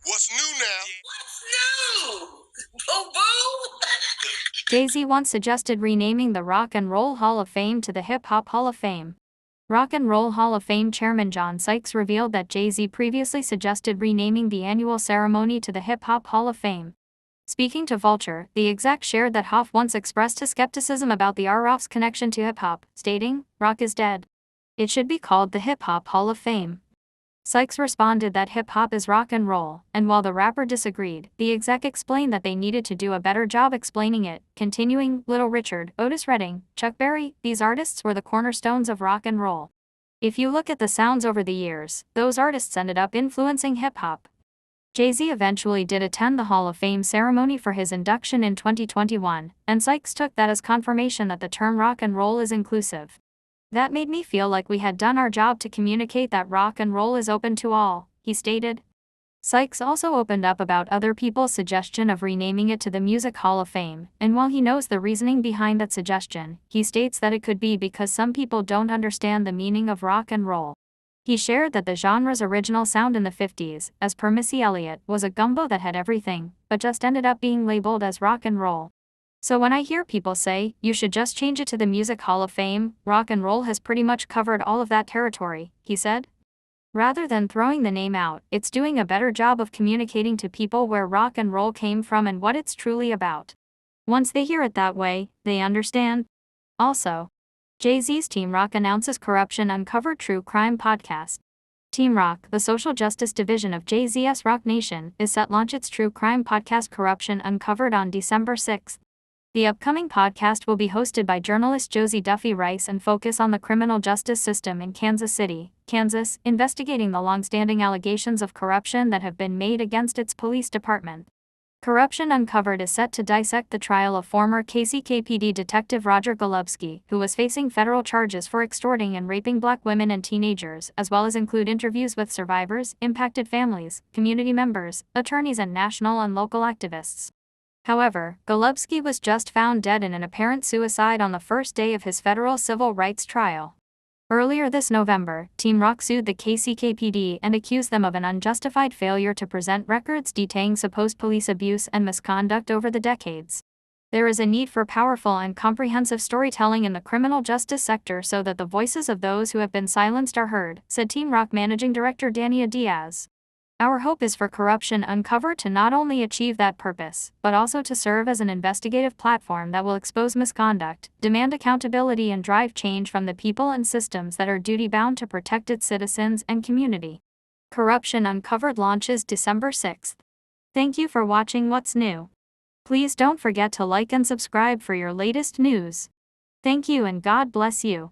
What's new now? What's new? Boo boo? Jay-Z once suggested renaming the Rock and Roll Hall of Fame to the Hip Hop Hall of Fame. Rock and Roll Hall of Fame Chairman John Sykes revealed that Jay-Z previously suggested renaming the annual ceremony to the Hip Hop Hall of Fame. Speaking to Vulture, the exec shared that Hoff once expressed his skepticism about the R-Rock's connection to hip-hop, stating, "Rock is dead. It should be called the Hip Hop Hall of Fame." Sykes responded that hip-hop is rock and roll, and while the rapper disagreed, the exec explained that they needed to do a better job explaining it, continuing, "Little Richard, Otis Redding, Chuck Berry, these artists were the cornerstones of rock and roll. If you look at the sounds over the years, those artists ended up influencing hip-hop." Jay-Z eventually did attend the Hall of Fame ceremony for his induction in 2021, and Sykes took that as confirmation that the term rock and roll is inclusive. "That made me feel like we had done our job to communicate that rock and roll is open to all," he stated. Sykes also opened up about other people's suggestion of renaming it to the Music Hall of Fame, and while he knows the reasoning behind that suggestion, he states that it could be because some people don't understand the meaning of rock and roll. He shared that the genre's original sound in the 50s, as per Missy Elliott, was a gumbo that had everything, but just ended up being labeled as rock and roll. "So when I hear people say, you should just change it to the Music Hall of Fame, rock and roll has pretty much covered all of that territory," he said. "Rather than throwing the name out, it's doing a better job of communicating to people where rock and roll came from and what it's truly about. Once they hear it that way, they understand." Also, Jay-Z's Team Rock announces Corruption Uncovered true crime podcast. Team Rock, the social justice division of Jay-Z's Rock Nation, is set to launch its true crime podcast Corruption Uncovered on December 6. The upcoming podcast will be hosted by journalist Josie Duffy Rice and focus on the criminal justice system in Kansas City, Kansas, investigating the long-standing allegations of corruption that have been made against its police department. Corruption Uncovered is set to dissect the trial of former KCKPD detective Roger Golubski, who was facing federal charges for extorting and raping black women and teenagers, as well as include interviews with survivors, impacted families, community members, attorneys and national and local activists. However, Golubski was just found dead in an apparent suicide on the first day of his federal civil rights trial. Earlier this November, Team Rock sued the KCKPD and accused them of an unjustified failure to present records detailing supposed police abuse and misconduct over the decades. "There is a need for powerful and comprehensive storytelling in the criminal justice sector so that the voices of those who have been silenced are heard," said Team Rock Managing Director Dania Diaz. "Our hope is for Corruption Uncovered to not only achieve that purpose, but also to serve as an investigative platform that will expose misconduct, demand accountability and drive change from the people and systems that are duty-bound to protect its citizens and community." Corruption Uncovered launches December 6. Thank you for watching What's New. Please don't forget to like and subscribe for your latest news. Thank you and God bless you.